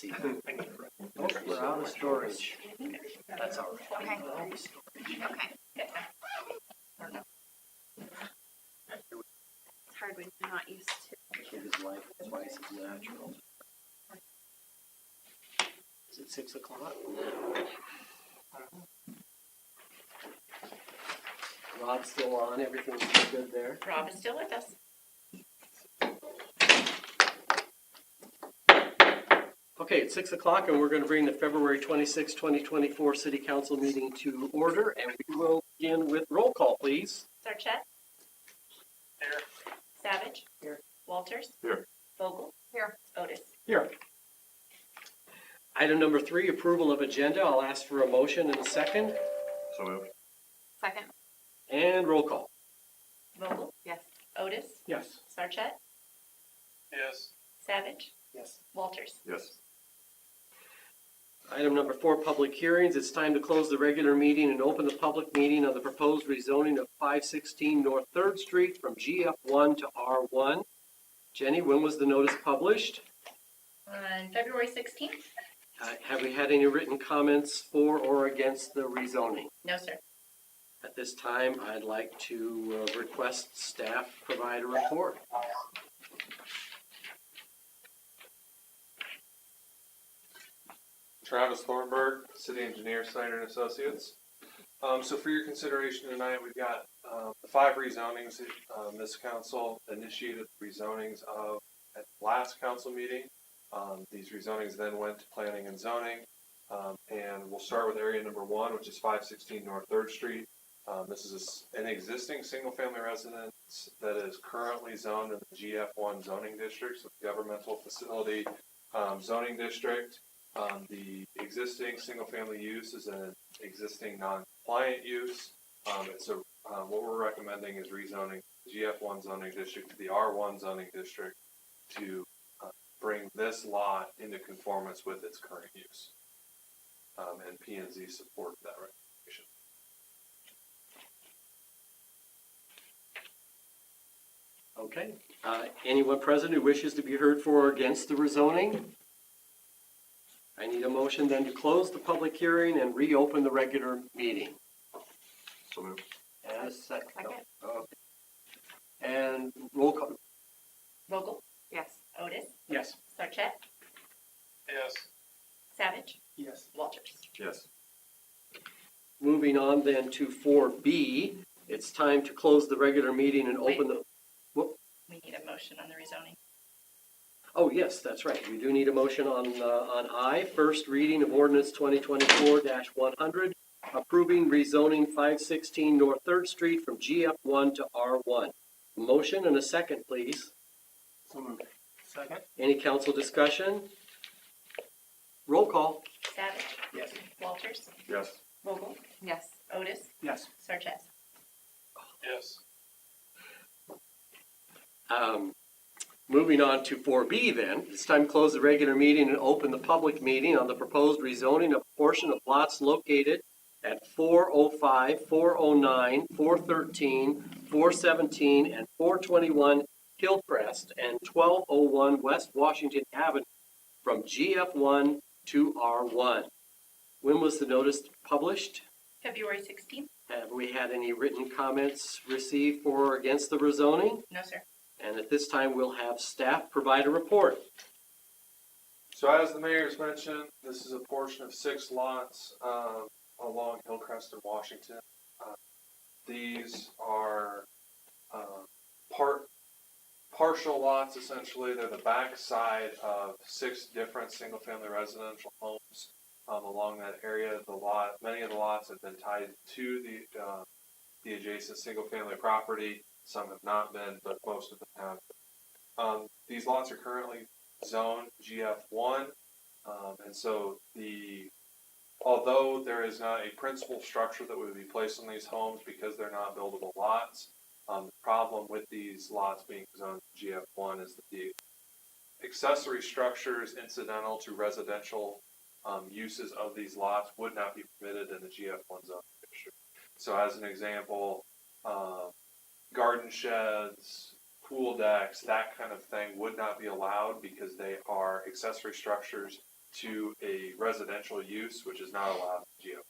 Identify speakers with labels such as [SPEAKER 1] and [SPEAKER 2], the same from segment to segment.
[SPEAKER 1] see that. Oh, we're out of storage. That's all right.
[SPEAKER 2] Okay.
[SPEAKER 1] We're out of storage.
[SPEAKER 2] Okay. It's hard when you're not used to.
[SPEAKER 1] His life twice as natural. Is it 6 o'clock? Rob's still on, everything's good there.
[SPEAKER 2] Rob is still with us.
[SPEAKER 1] Okay, it's 6 o'clock and we're going to bring the February 26, 2024 City Council meeting to order, and we will begin with roll call, please.
[SPEAKER 2] Sarchet?
[SPEAKER 3] Here.
[SPEAKER 2] Savage?
[SPEAKER 1] Here.
[SPEAKER 2] Walters?
[SPEAKER 3] Here.
[SPEAKER 2] Vogel? Here. Otis?
[SPEAKER 1] Here. Item number 3, approval of agenda. I'll ask for a motion in a second.
[SPEAKER 3] So moved.
[SPEAKER 2] Second.
[SPEAKER 1] And roll call.
[SPEAKER 2] Vogel? Yes. Otis?
[SPEAKER 1] Yes.
[SPEAKER 2] Sarchet?
[SPEAKER 3] Yes.
[SPEAKER 2] Savage?
[SPEAKER 1] Yes.
[SPEAKER 2] Walters?
[SPEAKER 3] Yes.
[SPEAKER 1] Item number 4, public hearings. It's time to close the regular meeting and open the public meeting on the proposed rezoning of 516 North 3rd Street from GF1 to R1. Jenny, when was the notice published?
[SPEAKER 2] On February 16th?
[SPEAKER 1] Have we had any written comments for or against the rezoning?
[SPEAKER 2] No, sir.
[SPEAKER 1] At this time, I'd like to request staff provide a report.
[SPEAKER 3] Travis Thornburg, City Engineer, Snyder and Associates. So for your consideration tonight, we've got the 5 rezonings that this council initiated rezonings of at the last council meeting. These rezonings then went to planning and zoning. And we'll start with area number 1, which is 516 North 3rd Street. This is an existing single-family residence that is currently zoned in the GF1 zoning district, so the governmental facility zoning district. The existing single-family use is an existing non-compliant use. And so what we're recommending is rezoning the GF1 zoning district to the R1 zoning district to bring this lot into conformance with its current use. And P&Z supported that recommendation.
[SPEAKER 1] Okay. Anyone present who wishes to be heard for or against the rezoning? I need a motion then to close the public hearing and reopen the regular meeting.
[SPEAKER 3] So moved.
[SPEAKER 1] And a second.
[SPEAKER 2] Second.
[SPEAKER 1] Okay. And roll call.
[SPEAKER 2] Vogel? Yes. Otis?
[SPEAKER 1] Yes.
[SPEAKER 2] Sarchet?
[SPEAKER 3] Yes.
[SPEAKER 2] Savage?
[SPEAKER 1] Yes.
[SPEAKER 2] Walters?
[SPEAKER 3] Yes.
[SPEAKER 1] Moving on then to 4B, it's time to close the regular meeting and open the,
[SPEAKER 2] We need a motion on the rezoning.
[SPEAKER 1] oh yes, that's right. We do need a motion on I, first reading of ordinance 2024-100, approving rezoning 516 North 3rd Street from GF1 to R1. Motion and a second, please.
[SPEAKER 3] So moved.
[SPEAKER 1] Second. Any council discussion? Roll call.
[SPEAKER 2] Savage?
[SPEAKER 1] Yes.
[SPEAKER 2] Walters?
[SPEAKER 3] Yes.
[SPEAKER 2] Vogel? Yes. Otis?
[SPEAKER 1] Yes.
[SPEAKER 2] Sarchet?
[SPEAKER 3] Yes.
[SPEAKER 1] Moving on to 4B then, it's time to close the regular meeting and open the public meeting on the proposed rezoning of a portion of lots located at 405, 409, 413, 417, and 421 Hillcrest and 1201 West Washington Avenue from GF1 to R1. When was the notice published?
[SPEAKER 2] February 16th?
[SPEAKER 1] Have we had any written comments received for or against the rezoning?
[SPEAKER 2] No, sir.
[SPEAKER 1] And at this time, we'll have staff provide a report.
[SPEAKER 3] So as the mayor's mentioned, this is a portion of 6 lots along Hillcrest and Washington. These are partial lots, essentially. They're the back side of 6 different single-family residential homes along that area. Many of the lots have been tied to the adjacent single-family property. Some have not been, but most of them have. These lots are currently zoned GF1, and so although there is not a principal structure that would be placed on these homes because they're not buildable lots, the problem with these lots being zoned GF1 is that the accessory structures incidental to residential uses of these lots would not be permitted in the GF1 zone district. So as an example, garden sheds, pool decks, that kind of thing would not be allowed because they are accessory structures to a residential use, which is not allowed in GF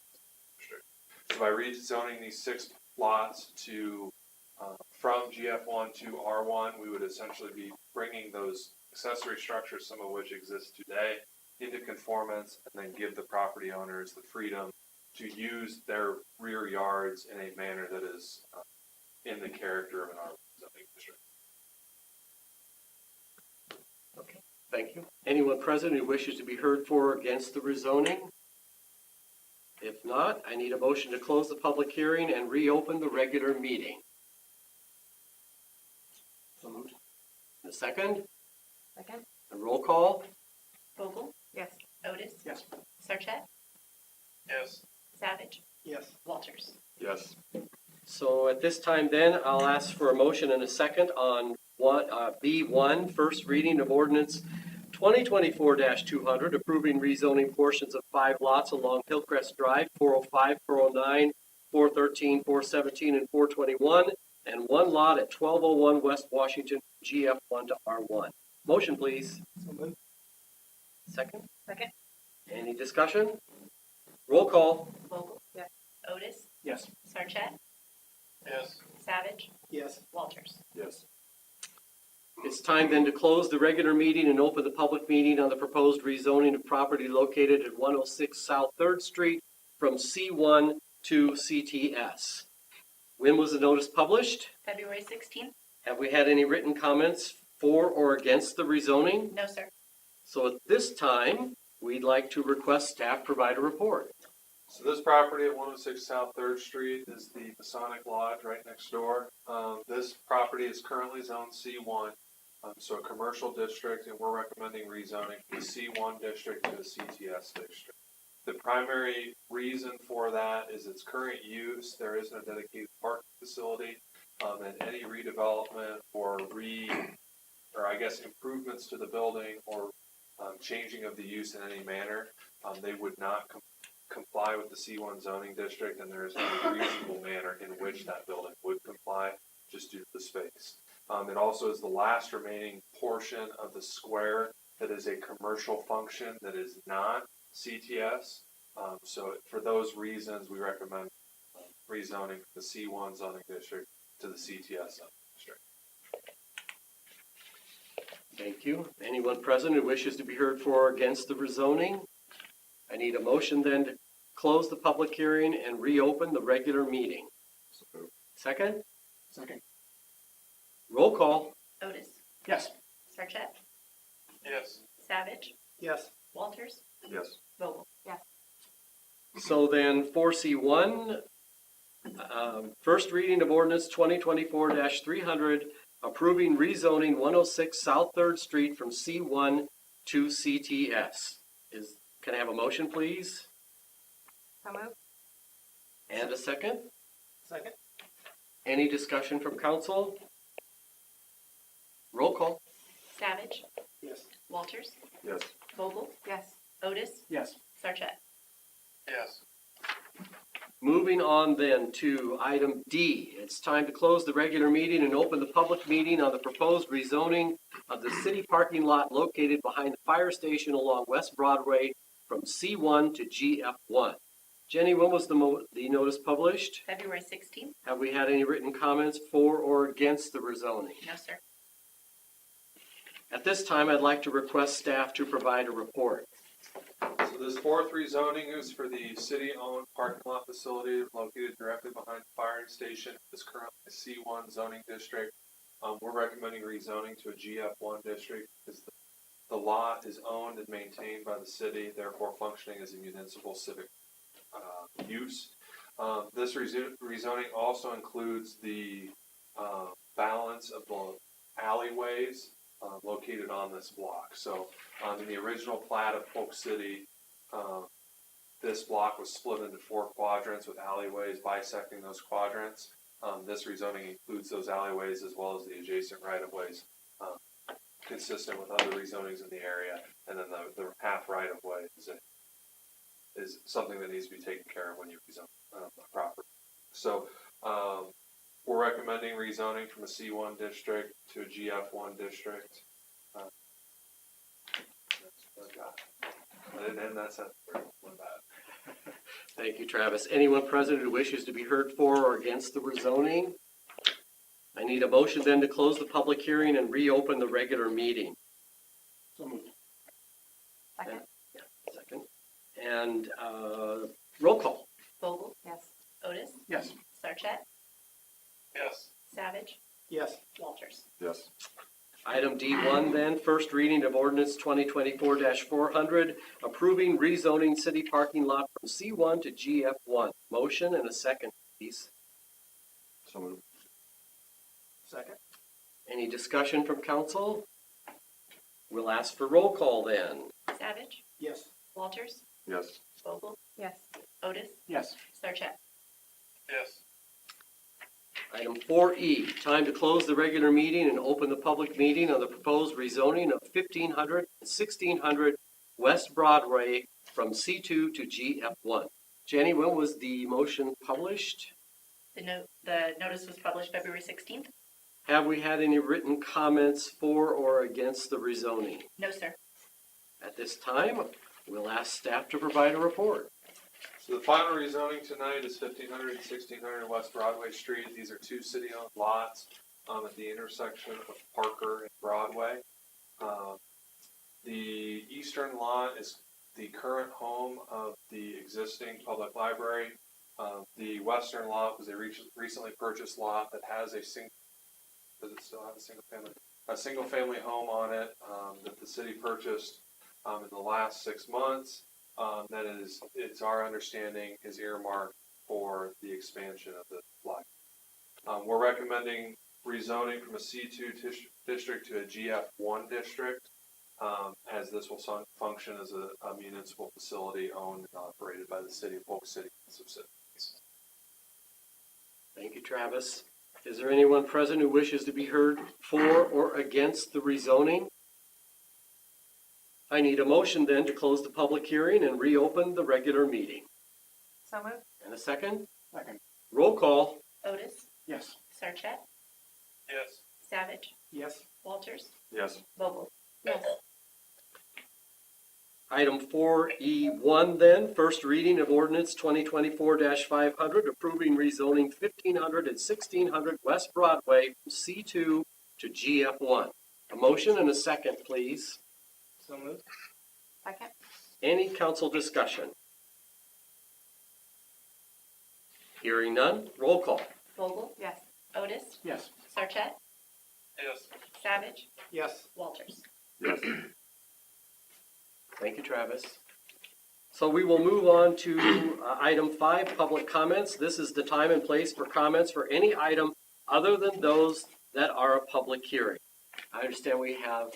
[SPEAKER 3] district. So by rezoning these 6 lots to from GF1 to R1, we would essentially be bringing those accessory structures, some of which exist today, into conformance, and then give the property owners the freedom to use their rear yards in a manner that is in the character of an R1 zoning district.
[SPEAKER 1] Okay, thank you. Anyone present who wishes to be heard for or against the rezoning? If not, I need a motion to close the public hearing and reopen the regular meeting. So moved. A second?
[SPEAKER 2] Second.
[SPEAKER 1] A roll call?
[SPEAKER 2] Vogel? Yes. Otis?
[SPEAKER 1] Yes.
[SPEAKER 2] Sarchet?
[SPEAKER 3] Yes.
[SPEAKER 2] Savage?
[SPEAKER 1] Yes.
[SPEAKER 2] Walters?
[SPEAKER 3] Yes.
[SPEAKER 1] So at this time then, I'll ask for a motion and a second on B1, first reading of ordinance 2024-200, approving rezoning portions of 5 lots along Hillcrest Drive, 405, 409, 413, 417, and 421, and 1 lot at 1201 West Washington, GF1 to R1. Motion, please. Second?
[SPEAKER 2] Second.
[SPEAKER 1] Any discussion? Roll call.
[SPEAKER 2] Vogel? Yes. Otis?
[SPEAKER 1] Yes.
[SPEAKER 2] Sarchet?
[SPEAKER 3] Yes.
[SPEAKER 2] Savage?
[SPEAKER 1] Yes.
[SPEAKER 2] Walters?
[SPEAKER 3] Yes.
[SPEAKER 1] It's time then to close the regular meeting and open the public meeting on the proposed rezoning of property located at 106 South 3rd Street from C1 to CTS. When was the notice published?
[SPEAKER 2] February 16th?
[SPEAKER 1] Have we had any written comments for or against the rezoning?
[SPEAKER 2] No, sir.
[SPEAKER 1] So at this time, we'd like to request staff provide a report.
[SPEAKER 3] So this property at 106 South 3rd Street is the Masonic Lodge right next door. This property is currently zoned C1, so a commercial district, and we're recommending rezoning from the C1 district to the CTS district. The primary reason for that is its current use. There isn't a dedicated parking facility, and any redevelopment or improvements to the building or changing of the use in any manner, they would not comply with the C1 zoning district, and there is no reasonable manner in which that building would comply just due to the space. It also is the last remaining portion of the square that is a commercial function that is not CTS. So for those reasons, we recommend rezoning the C1 zoning district to the CTS zoning district.
[SPEAKER 1] Thank you. Anyone present who wishes to be heard for or against the rezoning? I need a motion then to close the public hearing and reopen the regular meeting. Second?
[SPEAKER 4] Second.
[SPEAKER 1] Roll call.
[SPEAKER 2] Otis?
[SPEAKER 4] Yes.
[SPEAKER 2] Sarchet?
[SPEAKER 3] Yes.
[SPEAKER 2] Savage?
[SPEAKER 4] Yes.
[SPEAKER 2] Walters?
[SPEAKER 3] Yes.
[SPEAKER 2] Vogel? Yes.
[SPEAKER 1] So then 4C1, first reading of ordinance 2024-300, approving rezoning 106 South 3rd Street from C1 to CTS. Can I have a motion, please?
[SPEAKER 2] So moved.
[SPEAKER 1] And a second?
[SPEAKER 4] Second.
[SPEAKER 1] Any discussion from council? Roll call.
[SPEAKER 2] Savage?
[SPEAKER 4] Yes.
[SPEAKER 2] Walters?
[SPEAKER 3] Yes.
[SPEAKER 2] Vogel? Yes. Otis?
[SPEAKER 4] Yes.
[SPEAKER 2] Sarchet?
[SPEAKER 3] Yes.
[SPEAKER 1] Moving on then to item D. It's time to close the regular meeting and open the public meeting on the proposed rezoning of the city parking lot located behind the fire station along West Broadway from C1 to GF1. Jenny, when was the notice published?
[SPEAKER 2] February 16th?
[SPEAKER 1] Have we had any written comments for or against the rezoning?
[SPEAKER 2] No, sir.
[SPEAKER 1] At this time, I'd like to request staff to provide a report.
[SPEAKER 3] So this 4th rezoning is for the city-owned parking lot facility located directly behind the fire station. It's currently a C1 zoning district. We're recommending rezoning to a GF1 district because the lot is owned and maintained by the city, therefore functioning as a municipal civic use. This rezoning also includes the balance of the alleyways located on this block. So in the original plat of Polk City, this block was split into 4 quadrants with alleyways bisecting those quadrants. This rezoning includes those alleyways as well as the adjacent right-of-ways, consistent with other rezonings in the area. And then the half right-of-way is something that needs to be taken care of when you rezone a property. So we're recommending rezoning from a C1 district to a GF1 district. That's what I've got. I didn't end that sentence. My bad.
[SPEAKER 1] Thank you, Travis. Anyone present who wishes to be heard for or against the rezoning? I need a motion then to close the public hearing and reopen the regular meeting.
[SPEAKER 4] So moved.
[SPEAKER 2] Second.
[SPEAKER 1] Second. And roll call.
[SPEAKER 2] Vogel? Yes. Otis?
[SPEAKER 4] Yes.
[SPEAKER 2] Sarchet?
[SPEAKER 3] Yes.
[SPEAKER 2] Savage?
[SPEAKER 4] Yes.
[SPEAKER 2] Walters?
[SPEAKER 4] Yes.
[SPEAKER 1] Item D1 then, first reading of ordinance 2024-400, approving rezoning city parking lot from C1 to GF1. Motion and a second, please.
[SPEAKER 4] So moved. Second.
[SPEAKER 1] Any discussion from council? We'll ask for roll call then.
[SPEAKER 2] Savage?
[SPEAKER 4] Yes.
[SPEAKER 2] Walters?
[SPEAKER 4] Yes.
[SPEAKER 2] Vogel? Yes. Otis?
[SPEAKER 4] Yes.
[SPEAKER 2] Sarchet?
[SPEAKER 3] Yes.
[SPEAKER 1] Item 4E, time to close the regular meeting and open the public meeting on the proposed rezoning of 1500 and 1600 West Broadway from C2 to GF1. Jenny, when was the motion published?
[SPEAKER 2] The notice was published February 16th?
[SPEAKER 1] Have we had any written comments for or against the rezoning?
[SPEAKER 2] No, sir.
[SPEAKER 1] At this time, we'll ask staff to provide a report.
[SPEAKER 3] So the final rezoning tonight is 1500 and 1600 West Broadway Street. These are two city-owned lots at the intersection of Parker and Broadway. The eastern lot is the current home of the existing public library. The western lot was a recently purchased lot that has does it still have a single family home on it that the city purchased in the last 6 months. That is, it's our understanding, is earmarked for the expansion of the library. We're recommending rezoning from a C2 district to a GF1 district, as this will function as a municipal facility owned and operated by the city of Polk City and subsidiaries.
[SPEAKER 1] Thank you, Travis. Is there anyone present who wishes to be heard for or against the rezoning? I need a motion then to close the public hearing and reopen the regular meeting.
[SPEAKER 2] So moved.
[SPEAKER 1] And a second?
[SPEAKER 4] Second.
[SPEAKER 1] Roll call.
[SPEAKER 2] Otis?
[SPEAKER 4] Yes.
[SPEAKER 2] Sarchet?
[SPEAKER 3] Yes.
[SPEAKER 2] Savage?
[SPEAKER 4] Yes.
[SPEAKER 2] Walters?
[SPEAKER 4] Yes.
[SPEAKER 2] Vogel? Yes.
[SPEAKER 1] Item 4E1 then, first reading of ordinance 2024-500, approving rezoning 1500 and 1600 West Broadway from C2 to GF1. A motion and a second, please.
[SPEAKER 4] So moved.
[SPEAKER 2] Second.
[SPEAKER 1] Any council discussion? Hearing none, roll call.
[SPEAKER 2] Vogel? Yes. Otis?
[SPEAKER 4] Yes.
[SPEAKER 2] Sarchet?
[SPEAKER 3] Yes.
[SPEAKER 2] Savage?
[SPEAKER 4] Yes.
[SPEAKER 2] Walters?
[SPEAKER 4] Yes.
[SPEAKER 1] Thank you, Travis. So we will move on to item 5, public comments. This is the time and place for comments for any item other than those that are a public hearing. I understand we have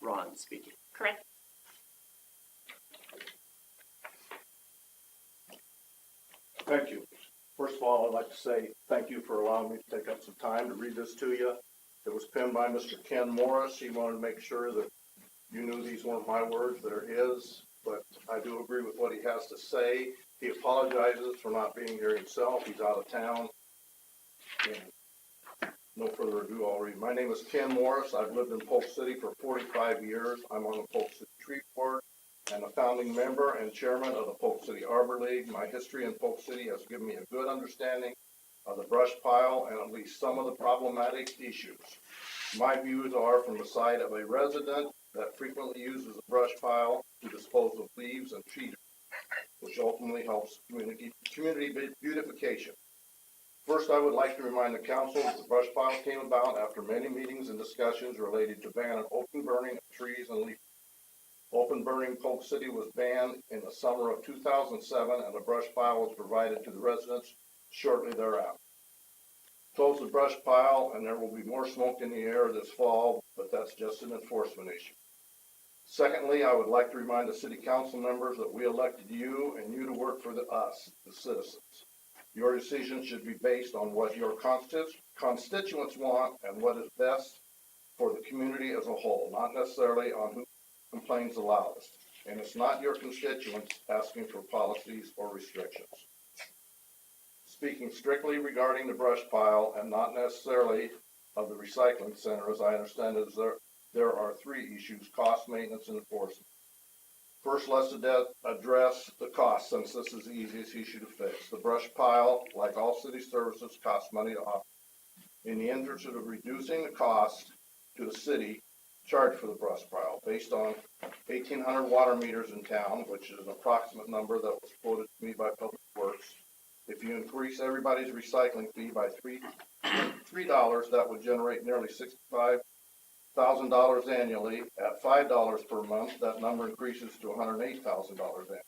[SPEAKER 1] Ron speaking.
[SPEAKER 2] Correct.
[SPEAKER 5] Thank you. First of all, I'd like to say thank you for allowing me to take up some time to read this to you. It was penned by Mr. Ken Morris. He wanted to make sure that you knew these weren't my words, they're his, but I do agree with what he has to say. He apologizes for not being here himself. He's out of town. And no further ado, I'll read. My name is Ken Morris. I've lived in Polk City for 45 years. I'm on the Polk City Tree Board and a founding member and chairman of the Polk City Arbor League. My history in Polk City has given me a good understanding of the brush pile and at least some of the problematic issues. My views are from the side of a resident that frequently uses a brush pile to dispose of leaves and trees, which ultimately helps community beautification. First, I would like to remind the council that the brush pile came about after many meetings and discussions related to ban of open burning of trees and leaves. Open burning in Polk City was banned in the summer of 2007, and a brush pile was provided to the residents shortly thereafter. Close the brush pile, and there will be more smoke in the air this fall, but that's just an enforcement issue. Secondly, I would like to remind the city council members that we elected you and you to work for us, the citizens. Your decisions should be based on what your constituents want and what is best for the community as a whole, not necessarily on who complains the loudest. And it's not your constituents asking for policies or restrictions. Speaking strictly regarding the brush pile and not necessarily of the recycling center, as I understand it, there are three issues: cost, maintenance, and enforcement. First, let's address the cost, since this is the easiest issue to fix. The brush pile, like all city services, costs money to operate. In the interest of reducing the cost to the city, charge for the brush pile based on 1,800 water meters in town, which is an approximate number that was quoted to me by Public Works. If you increase everybody's recycling fee by $3, that would generate nearly $65,000 annually. At $5 per month, that number increases to $108,000 annually.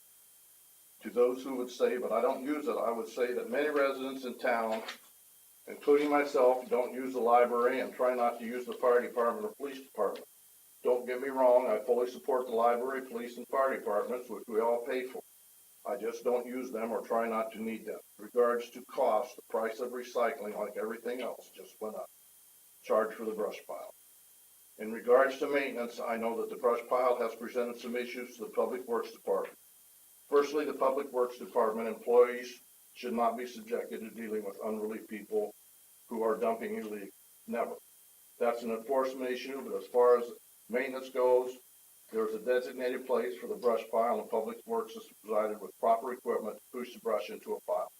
[SPEAKER 5] To those who would say, but I don't use it, I would say that many residents in town, including myself, don't use the library and try not to use the fire department or police department. Don't get me wrong, I fully support the library, police, and fire departments, which we all pay for. I just don't use them or try not to need them. In regards to cost, the price of recycling, like everything else, just went up. Charge for the brush pile. In regards to maintenance, I know that the brush pile has presented some issues to the Public Works Department. Firstly, the Public Works Department employees should not be subjected to dealing with unruly people who are dumping illegally. Never. That's an enforcement issue, but as far as maintenance goes, there is a designated place for the brush pile, and Public Works is provided with proper equipment to push the brush into a pile.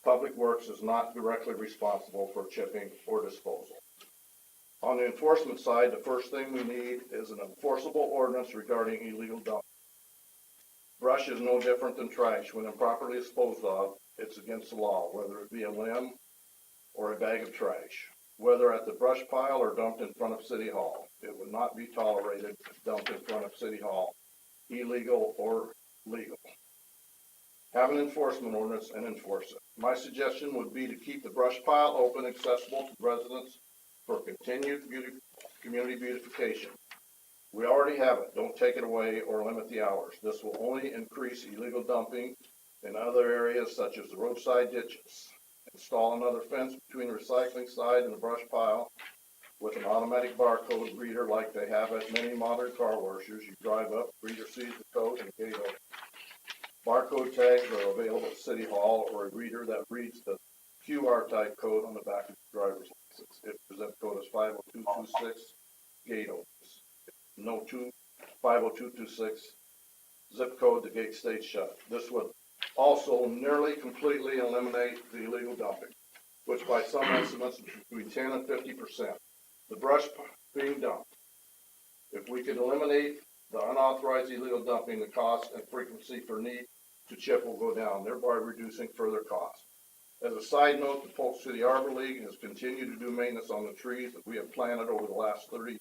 [SPEAKER 5] Public Works is not directly responsible for chipping or disposal. On the enforcement side, the first thing we need is an enforceable ordinance regarding illegal dumping. Brush is no different than trash. When improperly disposed of, it's against the law, whether it be a limb or a bag of trash. Whether at the brush pile or dumped in front of City Hall, it would not be tolerated if dumped in front of City Hall, illegal or legal. Have an enforcement ordinance and enforce it. My suggestion would be to keep the brush pile open, accessible to residents for continued community beautification. We already have it. Don't take it away or limit the hours. This will only increase illegal dumping in other areas such as the roadside ditches. Install another fence between the recycling side and the brush pile with an automatic barcode reader like they have at many modern car washes. You drive up, reader sees the code, and gate opens. Barcode tags are available at City Hall, or a reader that reads the QR type code on the back of the driver's license. If the zip code is 50226, gate opens. No 50226 zip code, the gate stays shut. This would also nearly completely eliminate the illegal dumping, which by some estimates is between 10 and 50%. The brush being dumped. If we could eliminate the unauthorized illegal dumping, the cost and frequency for need to chip will go down, thereby reducing further costs. As a side note, the Polk City Arbor League has continued to do maintenance on the trees that we have planted over the last 30 years.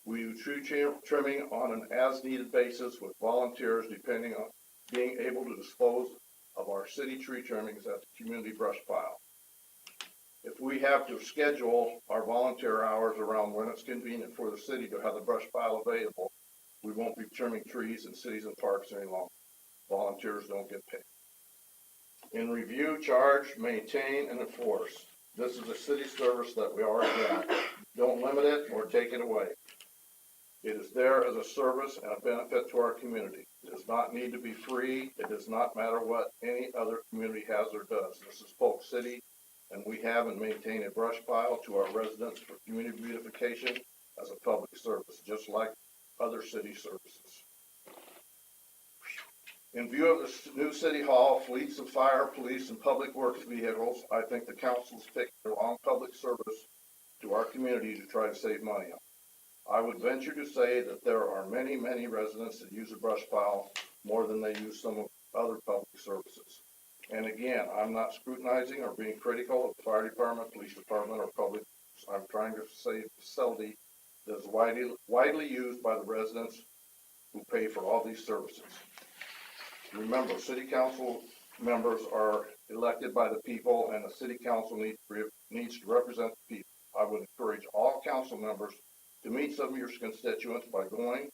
[SPEAKER 5] We do tree trimming on an as-needed basis with volunteers, depending on being able to dispose of our city tree trimmings at the community brush pile. If we have to schedule our volunteer hours around when it's convenient for the city to have the brush pile available, we won't be trimming trees in cities and parks any longer. Volunteers don't get paid. In review, charge, maintain, and enforce. This is a city service that we already have. Don't limit it or take it away. It is there as a service and a benefit to our community. It does not need to be free. It does not matter what any other community has or does. This is Polk City, and we have and maintain a brush pile to our residents for community beautification as a public service, just like other city services. In view of the new City Hall, fleets of fire, police, and public works vehicles, I think the council's picked the wrong public service to our community to try to save money on. I would venture to say that there are many, many residents that use a brush pile more than they use some of other public services. And again, I'm not scrutinizing or being critical of the fire department, police department, or public. I'm trying to say a facility that is widely used by the residents who pay for all these services. Remember, city council members are elected by the people, and the city council needs to represent the people. I would encourage all council members to meet some of your constituents by going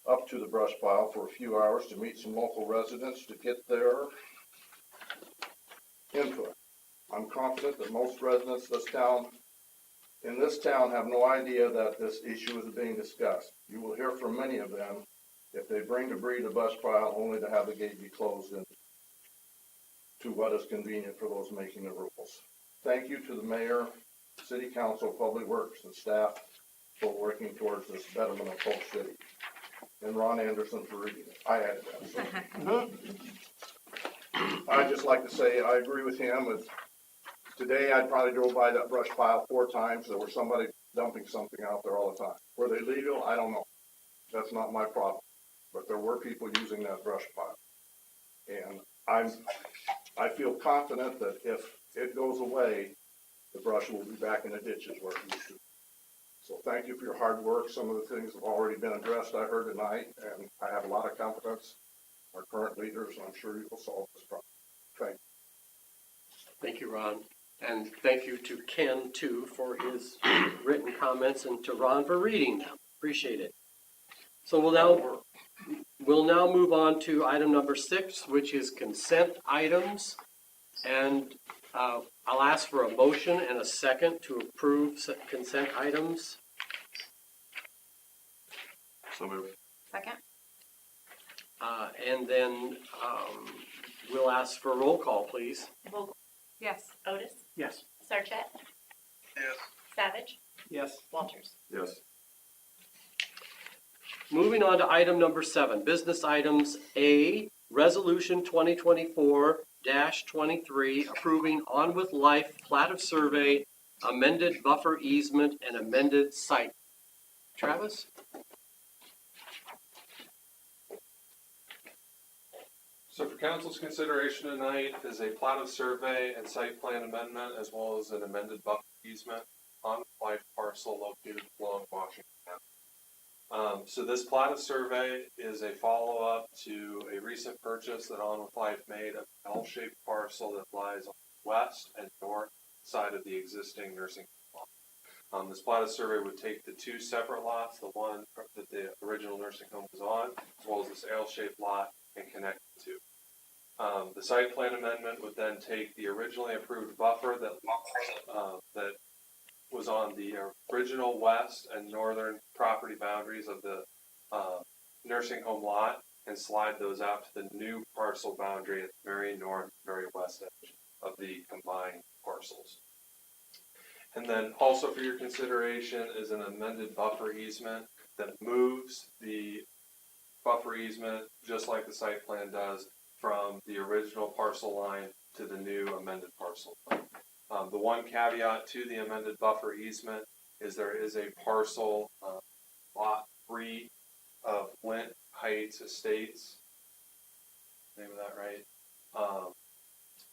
[SPEAKER 5] up to the brush pile for a few hours to meet some local residents to get their input. I'm confident that most residents in this town have no idea that this issue is being discussed. You will hear from many of them if they bring debris to the brush pile only to have the gate be closed and to what is convenient for those making the rules. Thank you to the mayor, city council, public works, and staff for working towards this betterment of Polk City. and Ron Anderson for reading it. I added that. So. I'd just like to say, I agree with him. Today, I probably drove by that brush pile 4 times. There was somebody dumping something out there all the time. Were they legal? I don't know. That's not my problem. But there were people using that brush pile. And I feel confident that if it goes away, the brush will be back in the ditches where it used to. So thank you for your hard work. Some of the things have already been addressed, I heard tonight, and I have a lot of confidence in our current leaders, and I'm sure you will solve this problem. Thank you.
[SPEAKER 1] Thank you, Ron. And thank you to Ken, too, for his written comments, and to Ron for reading them. Appreciate it. So we'll now move on to item number 6, which is consent items. And I'll ask for a motion and a second to approve consent items.
[SPEAKER 6] So moved.
[SPEAKER 2] Second?
[SPEAKER 1] And then we'll ask for a roll call, please.
[SPEAKER 2] Vogel?
[SPEAKER 7] Yes.
[SPEAKER 2] Otis?
[SPEAKER 4] Yes.
[SPEAKER 2] Sarchet?
[SPEAKER 6] Yes.
[SPEAKER 2] Savage?
[SPEAKER 4] Yes.
[SPEAKER 2] Walters?
[SPEAKER 6] Yes.
[SPEAKER 1] Moving on to item number 7, business items. A, Resolution 2024-23, approving On With Life plat of survey, amended buffer easement, and amended site. Travis?
[SPEAKER 3] So for council's consideration tonight is a plat of survey and site plan amendment, as well as an amended buffer easement on the life parcel located along Washington Avenue. So this plat of survey is a follow-up to a recent purchase that On With Life made of an L-shaped parcel that lies on the west and north side of the existing nursing home lot. This plat of survey would take the 2 separate lots, the one that the original nursing home was on, as well as this L-shaped lot, and connect the 2. The site plan amendment would then take the originally approved buffer that was on the original west and northern property boundaries of the nursing home lot and slide those out to the new parcel boundary at the very north, very west edge of the combined parcels. And then also for your consideration is an amended buffer easement that moves the buffer easement, just like the site plan does, from the original parcel line to the new amended parcel line. The one caveat to the amended buffer easement is there is a parcel, lot 3 of Flint Heights Estates, name of that right,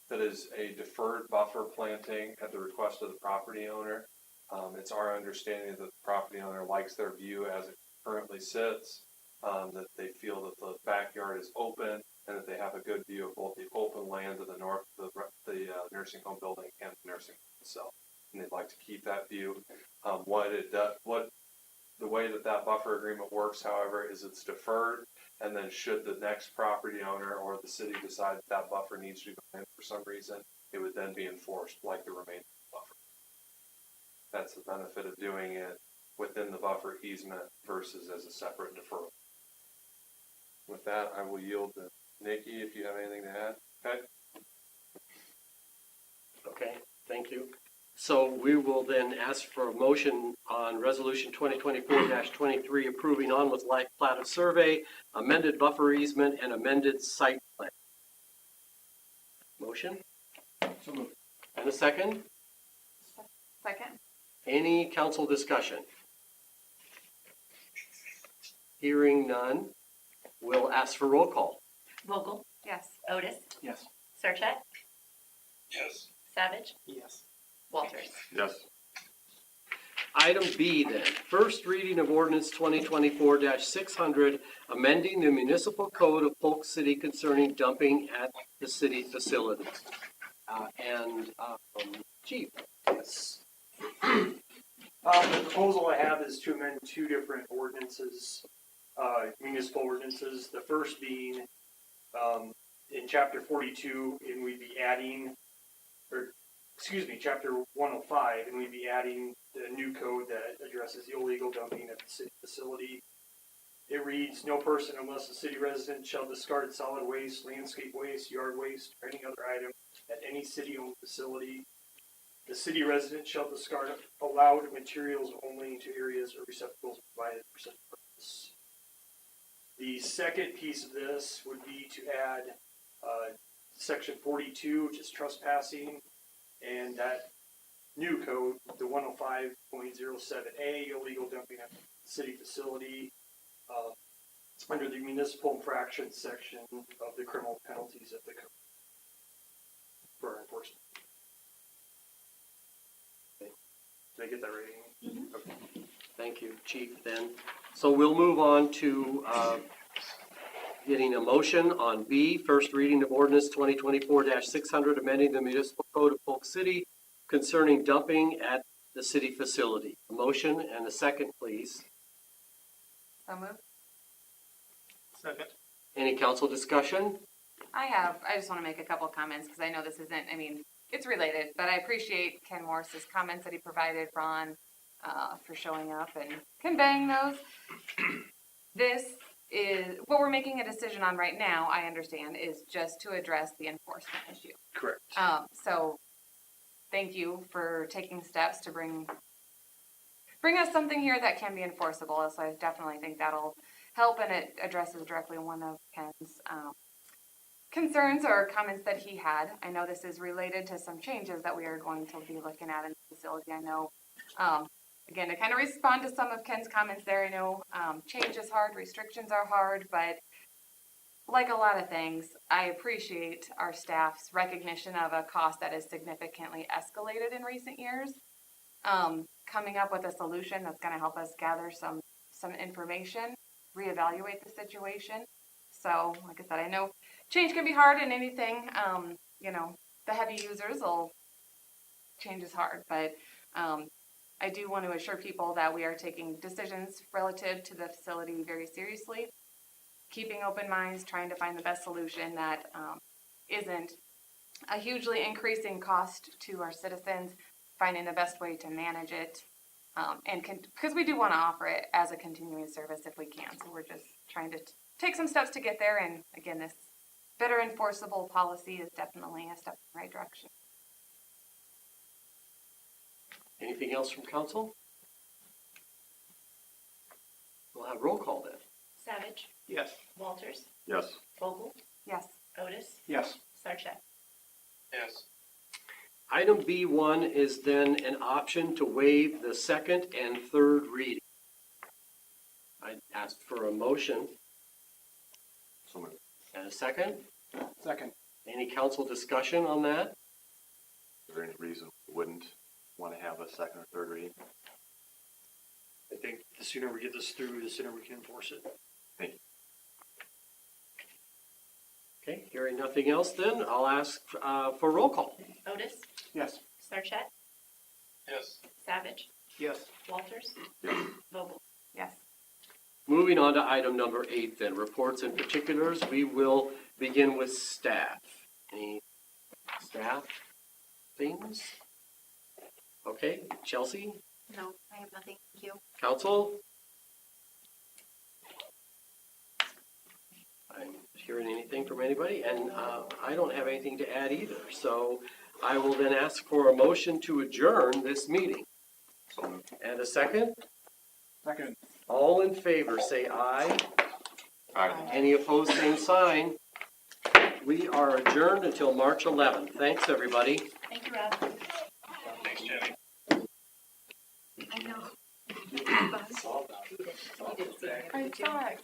[SPEAKER 3] that is a deferred buffer planting at the request of the property owner. It's our understanding that the property owner likes their view as it currently sits, that they feel that the backyard is open and that they have a good view of both the open land to the north of the nursing home building and the nursing home itself. And they'd like to keep that view. The way that buffer agreement works, however, is it's deferred, and then should the next property owner or the city decide that buffer needs to go in for some reason, it would then be enforced like the remaining buffer. That's the benefit of doing it within the buffer easement versus as a separate deferral. With that, I will yield to Nikki if you have anything to add. Okay.
[SPEAKER 1] Okay, thank you. So we will then ask for a motion on Resolution 2024-23, approving On With Life plat of survey, amended buffer easement, and amended site plan. Motion?
[SPEAKER 4] So moved.
[SPEAKER 1] And a second?
[SPEAKER 7] Second.
[SPEAKER 1] Any council discussion? Hearing none, we'll ask for roll call.
[SPEAKER 2] Vogel?
[SPEAKER 7] Yes.
[SPEAKER 2] Otis?
[SPEAKER 4] Yes.
[SPEAKER 2] Sarchet?
[SPEAKER 6] Yes.
[SPEAKER 2] Savage?
[SPEAKER 4] Yes.
[SPEAKER 2] Walters?
[SPEAKER 6] Yes.
[SPEAKER 1] Item B then, first reading of ordinance 2024-600, amending the municipal code of Polk City concerning dumping at the city facilities. Chief.
[SPEAKER 8] Yes. The proposal I have is to amend 2 different ordinances, municipal ordinances. The first being in chapter 42, and we'd be adding, chapter 105, and we'd be adding the new code that addresses illegal dumping at the city facility. It reads, no person unless a city resident shall discard solid waste, landscape waste, yard waste, or any other item at any city-owned facility. The city resident shall discard allowed materials only into areas or receptacles provided for such purpose. The second piece of this would be to add section 42, which is trespassing, and that new code, the 105.07A, illegal dumping at city facility, under the municipal infraction section of the criminal penalties of the code for our enforcement. Did I get that right, Amy? Okay.
[SPEAKER 1] Thank you, Chief, then. So we'll move on to getting a motion on B, first reading of ordinance 2024-600, amending the municipal code of Polk City concerning dumping at the city facility. A motion and a second, please.
[SPEAKER 7] So moved.
[SPEAKER 4] Second.
[SPEAKER 1] Any council discussion?
[SPEAKER 7] I just want to make a couple comments because I know this isn't, it's related, but I appreciate Ken Morris's comments that he provided, Ron, for showing up and conveying those. This is, what we're making a decision on right now, I understand, is just to address the enforcement issue.
[SPEAKER 8] Correct.
[SPEAKER 7] So thank you for taking steps to bring us something here that can be enforceable. So I definitely think that'll help, and it addresses directly one of Ken's concerns or comments that he had. I know this is related to some changes that we are going to be looking at in the facility. I know, again, to kind of respond to some of Ken's comments there, I know change is hard, restrictions are hard, but like a lot of things, I appreciate our staff's recognition of a cost that is significantly escalated in recent years. Coming up with a solution that's going to help us gather some information, reevaluate the situation. So, like I said, I know change can be hard in anything. The heavy users will, change is hard, but I do want to assure people that we are taking decisions relative to the facility very seriously, keeping open minds, trying to find the best solution that isn't a hugely increasing cost to our citizens, finding the best way to manage it, because we do want to offer it as a continuing service if we can. So we're just trying to take some steps to get there. And again, this better enforceable policy is definitely a step in the right direction.
[SPEAKER 1] Anything else from council? We'll have roll call then.
[SPEAKER 2] Savage,
[SPEAKER 4] Yes.
[SPEAKER 2] Walters,
[SPEAKER 6] Yes.
[SPEAKER 2] Vogel,
[SPEAKER 7] Yes.
[SPEAKER 2] Otis,
[SPEAKER 4] Yes.
[SPEAKER 2] Sarchet.
[SPEAKER 3] Yes.
[SPEAKER 1] Item B1 is then an option to waive the second and third reading. I asked for a motion
[SPEAKER 6] So moved.
[SPEAKER 1] and a second.
[SPEAKER 4] Second.
[SPEAKER 1] Any council discussion on that?
[SPEAKER 6] Is there any reason we wouldn't want to have a second or third reading?
[SPEAKER 8] I think the sooner we get this through, the sooner we can enforce it.
[SPEAKER 1] Okay, hearing nothing else then, I'll ask for roll call.
[SPEAKER 2] Otis,
[SPEAKER 4] Yes.
[SPEAKER 2] Sarchet,
[SPEAKER 3] Yes.
[SPEAKER 2] Savage,
[SPEAKER 4] Yes.
[SPEAKER 2] Walters,
[SPEAKER 6] Yes.
[SPEAKER 2] Vogel.
[SPEAKER 7] Yes.
[SPEAKER 1] Moving on to item number 8 then, reports and particulars. We will begin with staff. Any staff things? Okay, Chelsea,
[SPEAKER 2] No, I have nothing. Thank you.
[SPEAKER 1] council? I'm not hearing anything from anybody, and I don't have anything to add either. So I will then ask for a motion to adjourn this meeting.
[SPEAKER 6] So moved.
[SPEAKER 1] And a second?
[SPEAKER 4] Second.
[SPEAKER 1] All in favor, say aye.
[SPEAKER 6] Aye.
[SPEAKER 1] Any opposed, same sign. We are adjourned until March 11th. Thanks, everybody.
[SPEAKER 2] Thank you, Rob.
[SPEAKER 6] Thanks, Jenny.
[SPEAKER 2] I know.
[SPEAKER 7] I saw it.